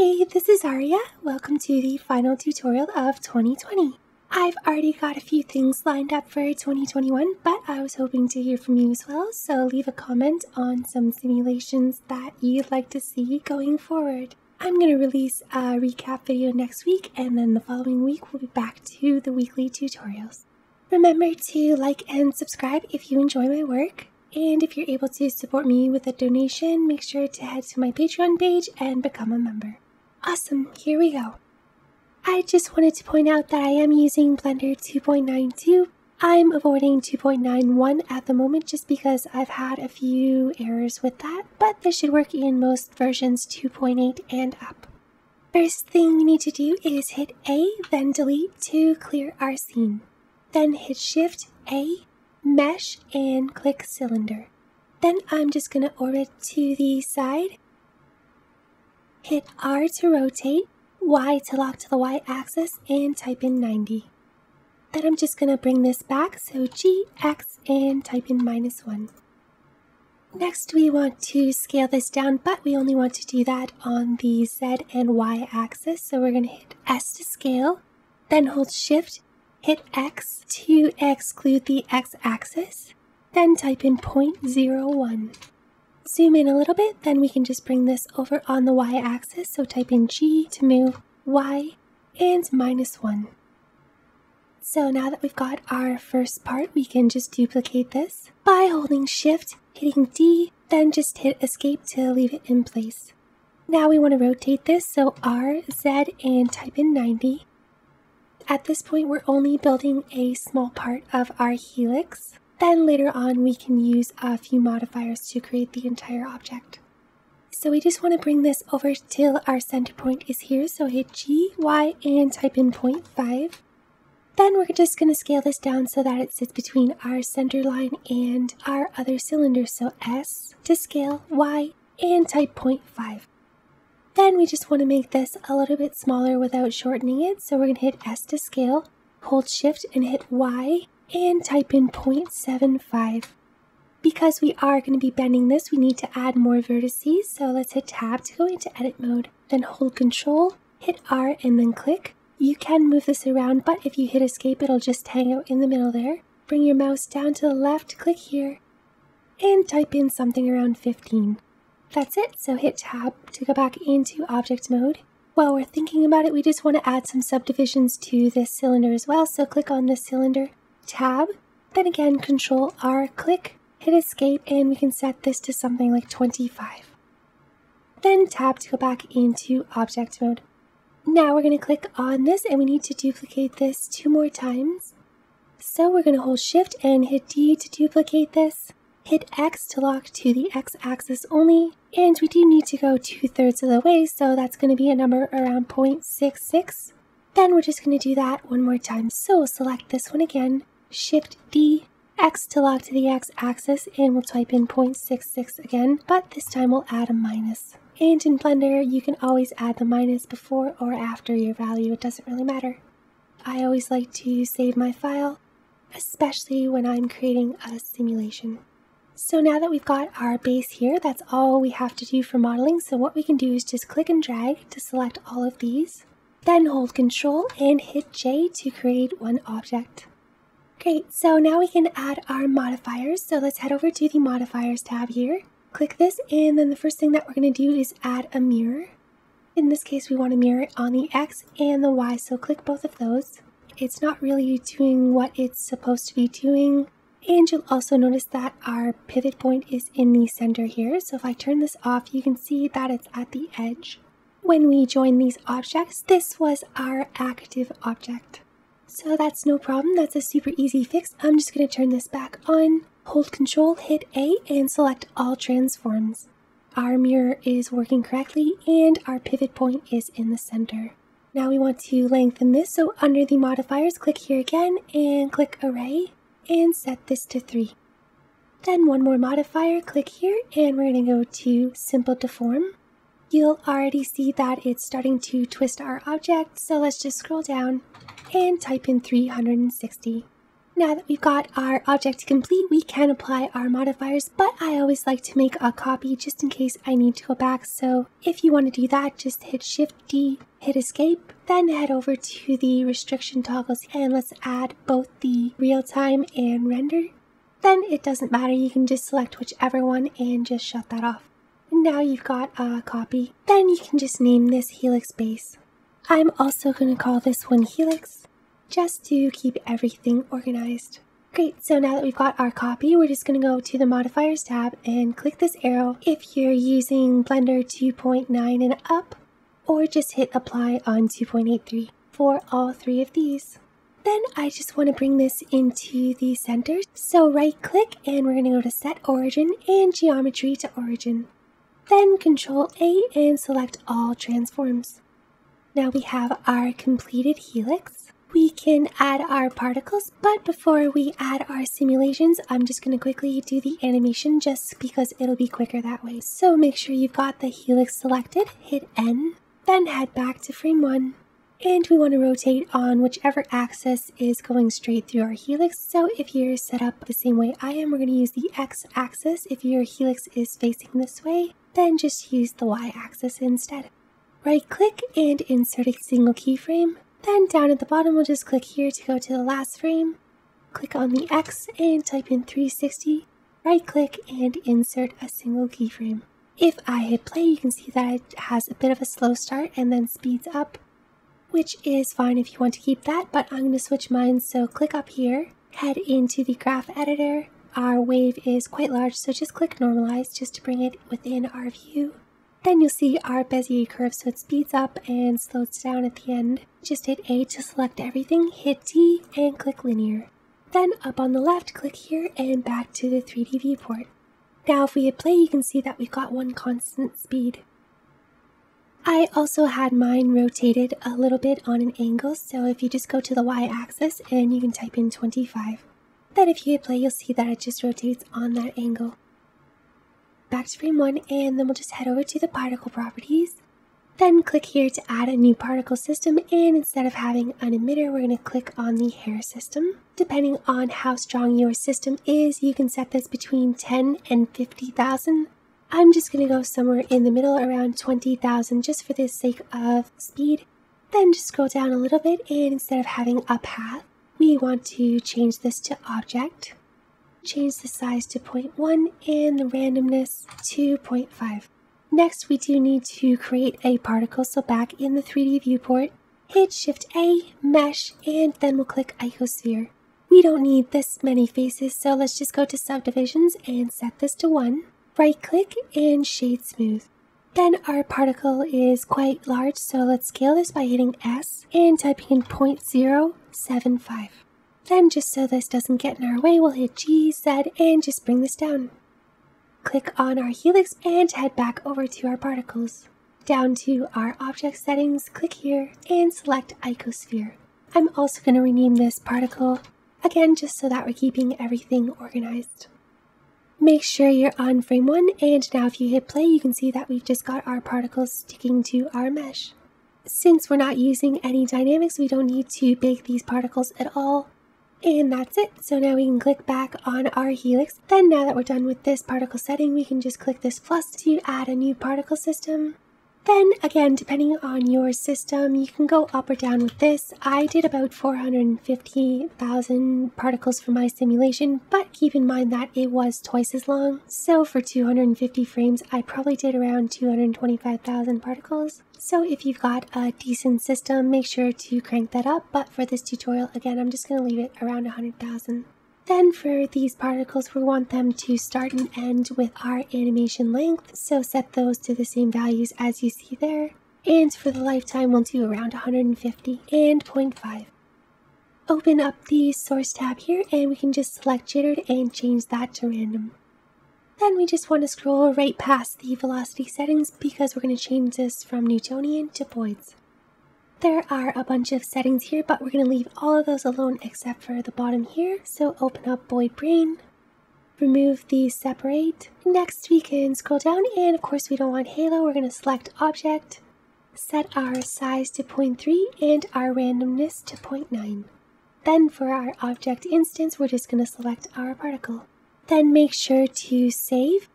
Hey, this is Aria. Welcome to the final tutorial of 2020. I've already got a few things lined up for 2021, but I was hoping to hear from you as well, so leave a comment on some simulations that you'd like to see going forward. I'm going to release a recap video next week, and then the following week we'll be back to the weekly tutorials. Remember to like and subscribe if you enjoy my work. And if you're able to support me with a donation, make sure to head to my Patreon page and become a member. Awesome, here we go. I just wanted to point out that I am using Blender 2.92. I'm avoiding 2.91 at the moment just because I've had a few errors with that, but this should work in most versions 2.8 and up. First thing we need to do is hit A, then delete to clear our scene. Then hit Shift A, mesh, and click cylinder. Then I'm just going to orbit to the side, hit R to rotate, Y to lock to the Y axis, and type in 90. Then I'm just going to bring this back, so G, X, and type in -1. Next we want to scale this down, but we only want to do that on the Z and Y axis, so we're going to hit S to scale, then hold Shift, hit X to exclude the X-axis, then type in 0.01. Zoom in a little bit, then we can just bring this over on the Y-axis, so type in G to move Y and -1. So now that we've got our first part, we can just duplicate this by holding Shift, hitting D, then just hit Escape to leave it in place. Now we want to rotate this, so R, Z, and type in 90. At this point, we're only building a small part of our helix. Then later on, we can use a few modifiers to create the entire object. So we just want to bring this over till our center point is here. So hit G, Y, and type in 0.5. Then we're just going to scale this down so that it sits between our center line and our other cylinder. So S to scale, Y, and type 0.5. Then we just want to make this a little bit smaller without shortening it, so we're going to hit S to scale, hold Shift and hit Y, and type in 0.75. Because we are going to be bending this, we need to add more vertices, so let's hit Tab to go into edit mode, then hold Control, hit R, and then click. You can move this around, but if you hit Escape, it'll just hang out in the middle there. Bring your mouse down to the left, click here, and type in something around 15. That's it, so hit Tab to go back into object mode. While we're thinking about it, we just want to add some subdivisions to this cylinder as well, so click on this cylinder, Tab, then again Control R, click, hit Escape, and we can set this to something like 25. Then Tab to go back into object mode. Now we're going to click on this and we need to duplicate this 2 more times. So we're going to hold Shift and hit D to duplicate this. Hit X to lock to the X-axis only, and we do need to go 2/3 of the way, so that's going to be a number around 0.66. Then we're just going to do that 1 more time, so we'll select this one again, Shift D, X to lock to the X-axis, and we'll type in 0.66 again, but this time we'll add a minus. And in Blender, you can always add the minus before or after your value, it doesn't really matter. I always like to save my file, especially when I'm creating a simulation. So now that we've got our base here, that's all we have to do for modeling. So what we can do is just click and drag to select all of these. Then hold Control and hit J to create one object. Great, so now we can add our modifiers. So let's head over to the modifiers tab here. Click this, and then the first thing that we're going to do is add a mirror. In this case, we want to mirror it on the X and the Y, so click both of those. It's not really doing what it's supposed to be doing. And you'll also notice that our pivot point is in the center here. So if I turn this off, you can see that it's at the edge. When we join these objects, this was our active object. So that's no problem. That's a super easy fix. I'm just going to turn this back on. Hold Control, hit A, and select all transforms. Our mirror is working correctly and our pivot point is in the center. Now we want to lengthen this. So under the modifiers, click here again and click Array. And set this to 3. Then 1 more modifier, click here, and we're going to go to Simple Deform. You'll already see that it's starting to twist our object, so let's just scroll down and type in 360. Now that we've got our object complete, we can apply our modifiers, but I always like to make a copy just in case I need to go back. So if you want to do that, just hit Shift D, hit Escape, then head over to the restriction toggles and let's add both the real time and render. Then it doesn't matter, you can just select whichever one and just shut that off. And now you've got a copy. Then you can just name this Helix Base. I'm also going to call this one Helix, just to keep everything organized. Great, so now that we've got our copy, we're just going to go to the modifiers tab and click this arrow if you're using Blender 2.9 and up, or just hit apply on 2.83 for all three of these. Then I just want to bring this into the center, so right click and we're going to go to set origin and geometry to origin. Then Control A and select all transforms. Now we have our completed helix. We can add our particles, but before we add our simulations, I'm just going to quickly do the animation just because it'll be quicker that way. So make sure you've got the helix selected, hit N, then head back to frame 1. And we want to rotate on whichever axis is going straight through our helix. So if you're set up the same way I am, we're going to use the X axis. If your helix is facing this way, then just use the Y axis instead. Right click and insert a single keyframe. Then down at the bottom, we'll just click here to go to the last frame. Click on the X and type in 360. Right click and insert a single keyframe. If I hit play, you can see that it has a bit of a slow start and then speeds up, which is fine if you want to keep that, but I'm going to switch mine. So click up here, head into the graph editor. Our wave is quite large, so just click normalize just to bring it within our view. Then you'll see our Bezier curve, so it speeds up and slows down at the end. Just hit A to select everything, hit T and click linear. Then up on the left, click here and back to the 3D viewport. Now if we hit play, you can see that we've got one constant speed. I also had mine rotated a little bit on an angle, so if you just go to the Y axis and you can type in 25. Then if you hit play, you'll see that it just rotates on that angle. Back to frame 1, and then we'll just head over to the particle properties. Then click here to add a new particle system, and instead of having an emitter, we're going to click on the hair system. Depending on how strong your system is, you can set this between 10 and 50,000. I'm just going to go somewhere in the middle, around 20,000, just for the sake of speed. Then just scroll down a little bit, and instead of having a path, we want to change this to object. Change the size to 0.1 and the randomness to 0.5. Next, we do need to create a particle, so back in the 3D viewport, hit Shift A, Mesh, and then we'll click Icosphere. We don't need this many faces, so let's just go to Subdivisions and set this to 1. Right click and Shade Smooth. Then our particle is quite large, so let's scale this by hitting S and typing in 0.075. Then just so this doesn't get in our way, we'll hit G, Z, and just bring this down. Click on our helix and head back over to our particles. Down to our object settings, click here and select Icosphere. I'm also going to rename this particle, again just so that we're keeping everything organized. Make sure you're on frame 1, and now if you hit play, you can see that we've just got our particles sticking to our mesh. Since we're not using any dynamics, we don't need to bake these particles at all. And that's it. So now we can click back on our helix. Then now that we're done with this particle setting, we can just click this plus to add a new particle system. Then again, depending on your system, you can go up or down with this. I did about 450,000 particles for my simulation, but keep in mind that it was twice as long. So for 250 frames, I probably did around 225,000 particles. So if you've got a decent system, make sure to crank that up. But for this tutorial, again, I'm just going to leave it around 100,000. Then for these particles, we want them to start and end with our animation length, so set those to the same values as you see there. And for the lifetime, we'll do around 150 and 0.5. Open up the source tab here and we can just select jittered and change that to random. Then we just want to scroll right past the velocity settings because we're going to change this from Newtonian to Boyd's. There are a bunch of settings here, but we're going to leave all of those alone except for the bottom here. So open up Boyd Brain, remove the separate. Next we can scroll down, and of course we don't want halo. We're going to select object, set our size to 0.3 and our randomness to 0.9. Then for our object instance, we're just going to select our particle. Then make sure to save.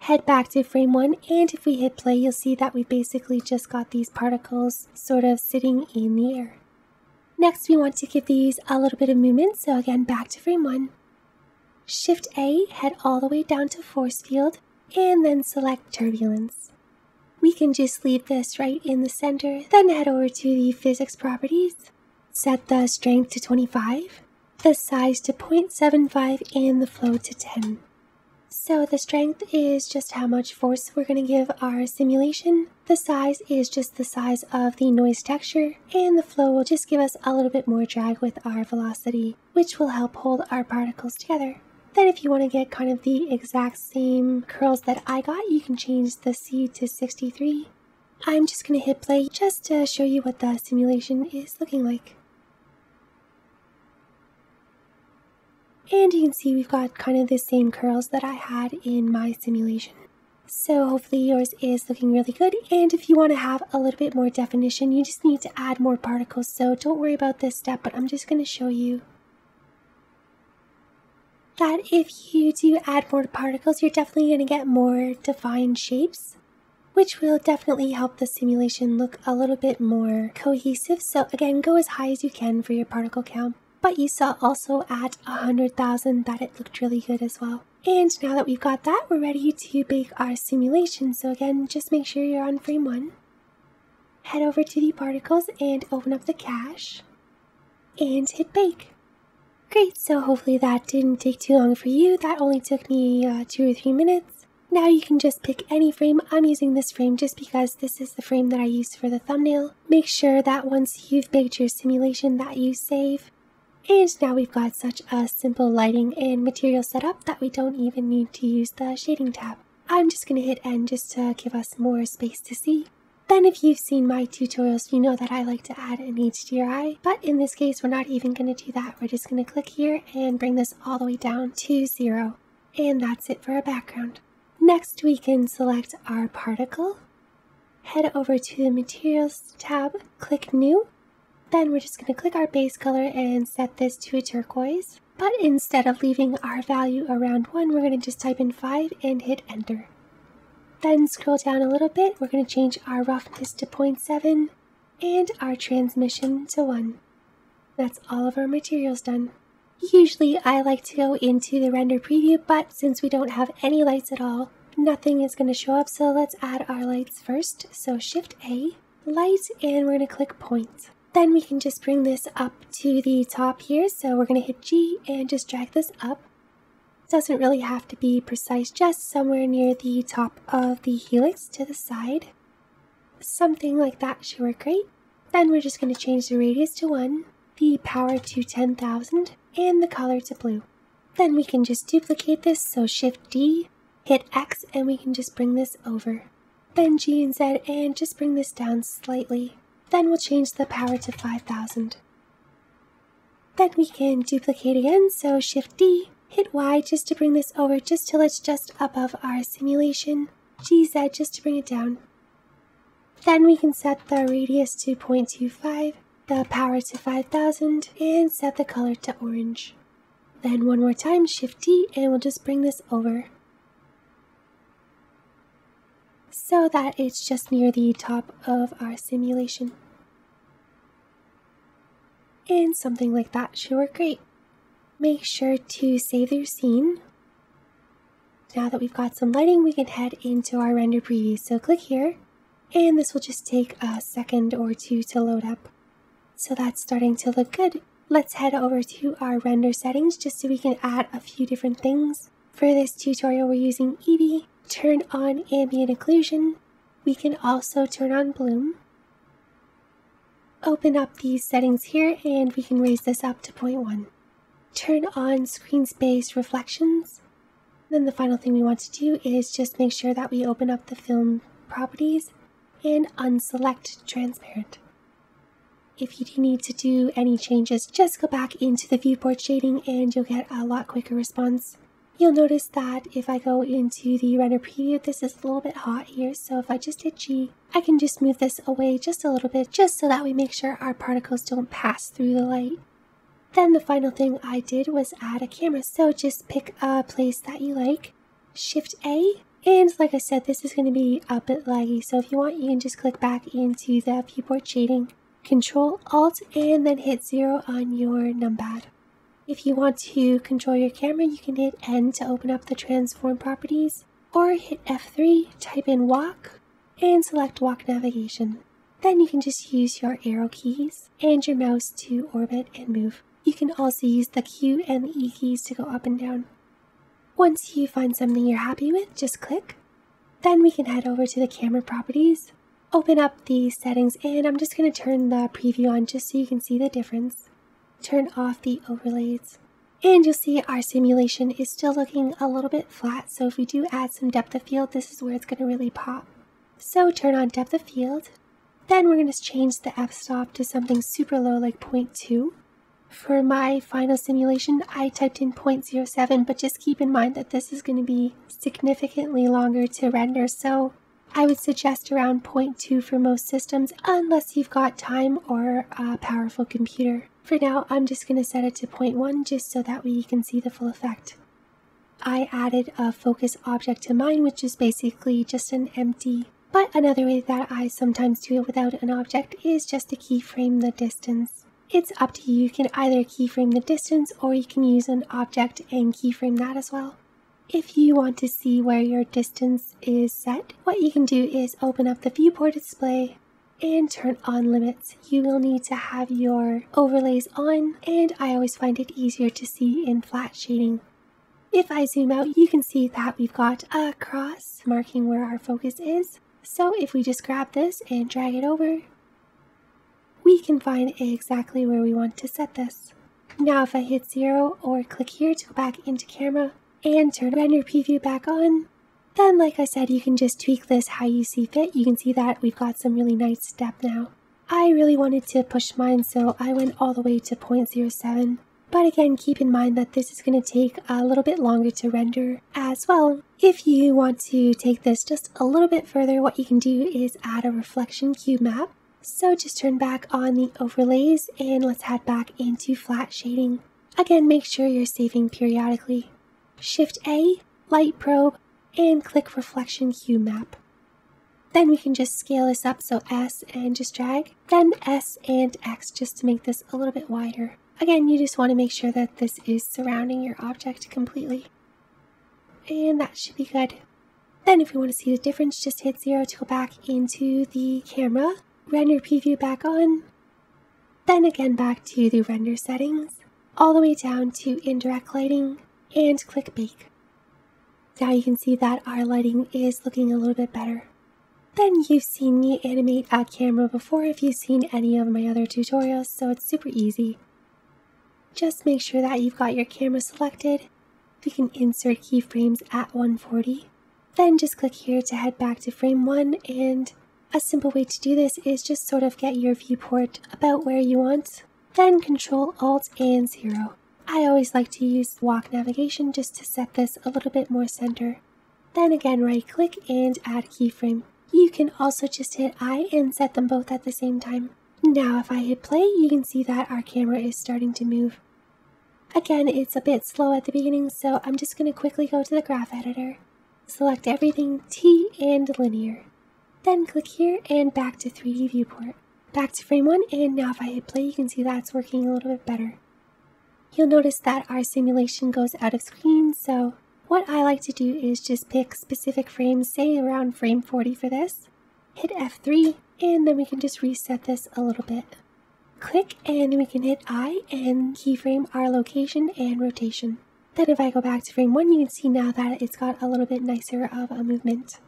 Head back to frame 1, and if we hit play, you'll see that we basically just got these particles sort of sitting in the air. Next, we want to give these a little bit of movement, so again, back to frame 1. Shift A, head all the way down to force field, and then select turbulence. We can just leave this right in the center, then head over to the physics properties. Set the strength to 25, the size to 0.75, and the flow to 10. So the strength is just how much force we're going to give our simulation. The size is just the size of the noise texture, and the flow will just give us a little bit more drag with our velocity, which will help hold our particles together. Then if you want to get kind of the exact same curls that I got, you can change the C to 63. I'm just going to hit play just to show you what the simulation is looking like. And you can see we've got kind of the same curls that I had in my simulation. So hopefully yours is looking really good. And if you want to have a little bit more definition, you just need to add more particles. So don't worry about this step, but I'm just going to show you that if you do add more particles, you're definitely going to get more defined shapes, which will definitely help the simulation look a little bit more cohesive. So again, go as high as you can for your particle count. But you saw also at 100,000 that it looked really good as well. And now that we've got that, we're ready to bake our simulation. So again, just make sure you're on frame 1. Head over to the particles and open up the cache. And hit bake. Great, so hopefully that didn't take too long for you. That only took me 2 or 3 minutes. Now you can just pick any frame. I'm using this frame just because this is the frame that I used for the thumbnail. Make sure that once you've baked your simulation that you save. And now we've got such a simple lighting and material setup that we don't even need to use the shading tab. I'm just going to hit N just to give us more space to see. Then if you've seen my tutorials, you know that I like to add an HDRI, but in this case we're not even going to do that. We're just going to click here and bring this all the way down to 0. And that's it for our background. Next we can select our particle, head over to the materials tab, click new. Then we're just going to click our base color and set this to a turquoise. But instead of leaving our value around 1, we're going to just type in 5 and hit enter. Then scroll down a little bit. We're going to change our roughness to 0.7 and our transmission to 1. That's all of our materials done. Usually I like to go into the render preview, but since we don't have any lights at all, nothing is going to show up. So let's add our lights first. So Shift A, light, and we're going to click point. Then we can just bring this up to the top here. So we're going to hit G and just drag this up. Doesn't really have to be precise, just somewhere near the top of the helix to the side. Something like that should work great. Then we're just going to change the radius to 1, the power to 10,000, and the color to blue. Then we can just duplicate this, so Shift D, hit X, and we can just bring this over. Then G and Z, and just bring this down slightly. Then we'll change the power to 5,000. Then we can duplicate again, so Shift D, hit Y just to bring this over just till it's just above our simulation, GZ just to bring it down. Then we can set the radius to 0.25, the power to 5,000, and set the color to orange. Then one more time, Shift D, and we'll just bring this over so that it's just near the top of our simulation. And something like that should work great. Make sure to save your scene. Now that we've got some lighting, we can head into our render preview. So click here, and this will just take a second or two to load up. So that's starting to look good. Let's head over to our render settings just so we can add a few different things. For this tutorial, we're using Eevee. Turn on ambient occlusion. We can also turn on bloom. Open up these settings here, and we can raise this up to 0.1. Turn on screen space reflections. Then the final thing we want to do is just make sure that we open up the film properties and unselect transparent. If you do need to do any changes, just go back into the viewport shading and you'll get a lot quicker response. You'll notice that if I go into the render preview, this is a little bit hot here, so if I just hit G, I can just move this away just a little bit, just so that we make sure our particles don't pass through the light. Then the final thing I did was add a camera, so just pick a place that you like, Shift A, and like I said, this is going to be a bit laggy, so if you want, you can just click back into the viewport shading, Control Alt, and then hit 0 on your numpad. If you want to control your camera, you can hit N to open up the transform properties, or hit F3, type in walk, and select walk navigation. Then you can just use your arrow keys and your mouse to orbit and move. You can also use the Q and the E keys to go up and down. Once you find something you're happy with, just click. Then we can head over to the camera properties, open up the settings, and I'm just going to turn the preview on just so you can see the difference. Turn off the overlays. And you'll see our simulation is still looking a little bit flat, so if we do add some depth of field, this is where it's going to really pop. So turn on depth of field. Then we're going to change the f-stop to something super low like 0.2. For my final simulation, I typed in 0.07, but just keep in mind that this is going to be significantly longer to render, so I would suggest around 0.2 for most systems, unless you've got time or a powerful computer. For now, I'm just going to set it to 0.1 just so that way you can see the full effect. I added a focus object to mine, which is basically just an empty. But another way that I sometimes do it without an object is just to keyframe the distance. It's up to you. You can either keyframe the distance or you can use an object and keyframe that as well. If you want to see where your distance is set, what you can do is open up the viewport display and turn on limits. You will need to have your overlays on, and I always find it easier to see in flat shading. If I zoom out, you can see that we've got a cross marking where our focus is. So if we just grab this and drag it over, we can find exactly where we want to set this. Now if I hit 0 or click here to go back into camera and turn render preview back on, then like I said, you can just tweak this how you see fit. You can see that we've got some really nice depth now. I really wanted to push mine, so I went all the way to 0.07. But again, keep in mind that this is going to take a little bit longer to render as well. If you want to take this just a little bit further, what you can do is add a reflection cube map. So just turn back on the overlays and let's head back into flat shading. Again, make sure you're saving periodically. Shift A, light probe, and click reflection cube map. Then we can just scale this up, so S and just drag, then S and X just to make this a little bit wider. Again, you just want to make sure that this is surrounding your object completely. And that should be good. Then if you want to see the difference, just hit 0 to go back into the camera, render preview back on, then again back to the render settings, all the way down to indirect lighting, and click bake. Now you can see that our lighting is looking a little bit better. Then you've seen me animate a camera before if you've seen any of my other tutorials, so it's super easy. Just make sure that you've got your camera selected. We can insert keyframes at 140. Then just click here to head back to frame 1, and a simple way to do this is just sort of get your viewport about where you want. Then Control Alt and 0. I always like to use walk navigation just to set this a little bit more center. Then again right click and add keyframe. You can also just hit I and set them both at the same time. Now if I hit play, you can see that our camera is starting to move. Again, it's a bit slow at the beginning, so I'm just going to quickly go to the graph editor. Select everything T and linear. Then click here and back to 3D viewport. Back to frame 1, and now if I hit play, you can see that's working a little bit better. You'll notice that our simulation goes out of screen, so what I like to do is just pick specific frames, say around frame 40 for this. Hit F3, and then we can just reset this a little bit. Click and we can hit I and keyframe our location and rotation. Then if I go back to frame 1, you can see now that it's got a little bit nicer of a movement.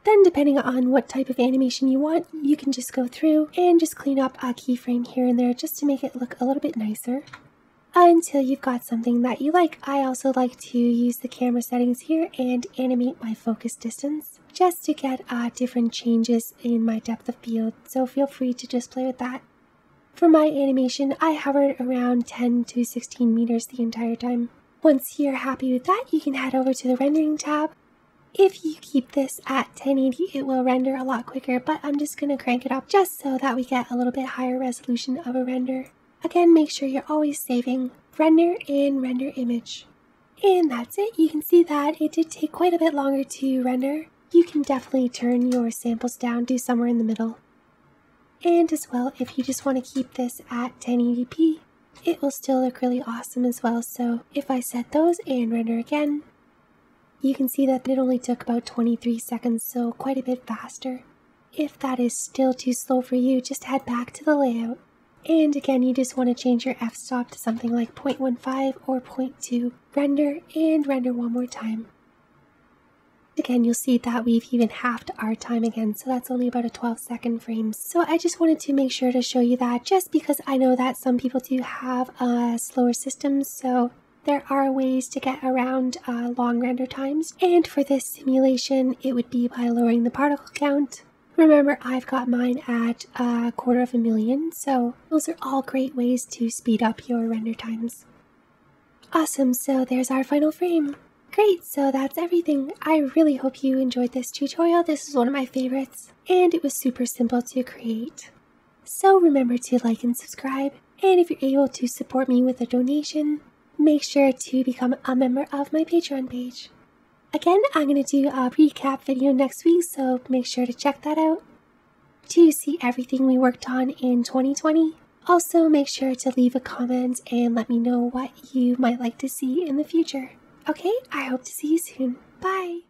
Then depending on what type of animation you want, you can just go through and just clean up a keyframe here and there just to make it look a little bit nicer until you've got something that you like. I also like to use the camera settings here and animate my focus distance just to get different changes in my depth of field, so feel free to just play with that. For my animation, I hovered around 10 to 16 meters the entire time. Once you're happy with that, you can head over to the rendering tab. If you keep this at 1080, it will render a lot quicker, but I'm just going to crank it up just so that we get a little bit higher resolution of a render. Again, make sure you're always saving render and render image. And that's it. You can see that it did take quite a bit longer to render. You can definitely turn your samples down to somewhere in the middle. And as well, if you just want to keep this at 1080p, it will still look really awesome as well. So if I set those and render again, you can see that it only took about 23 seconds, so quite a bit faster. If that is still too slow for you, just head back to the layout. And again, you just want to change your f-stop to something like 0.15 or 0.2. Render and render one more time. Again, you'll see that we've even halved our time again, so that's only about a 12-second frame. So I just wanted to make sure to show you that, just because I know that some people do have slower systems, so there are ways to get around long render times. And for this simulation, it would be by lowering the particle count. Remember, I've got mine at 250,000, so those are all great ways to speed up your render times. Awesome, so there's our final frame. Great, so that's everything. I really hope you enjoyed this tutorial. This is one of my favorites, and it was super simple to create. So remember to like and subscribe, and if you're able to support me with a donation, make sure to become a member of my Patreon page. Again, I'm going to do a recap video next week, so make sure to check that out to see everything we worked on in 2020. Also, make sure to leave a comment and let me know what you might like to see in the future. Okay, I hope to see you soon. Bye!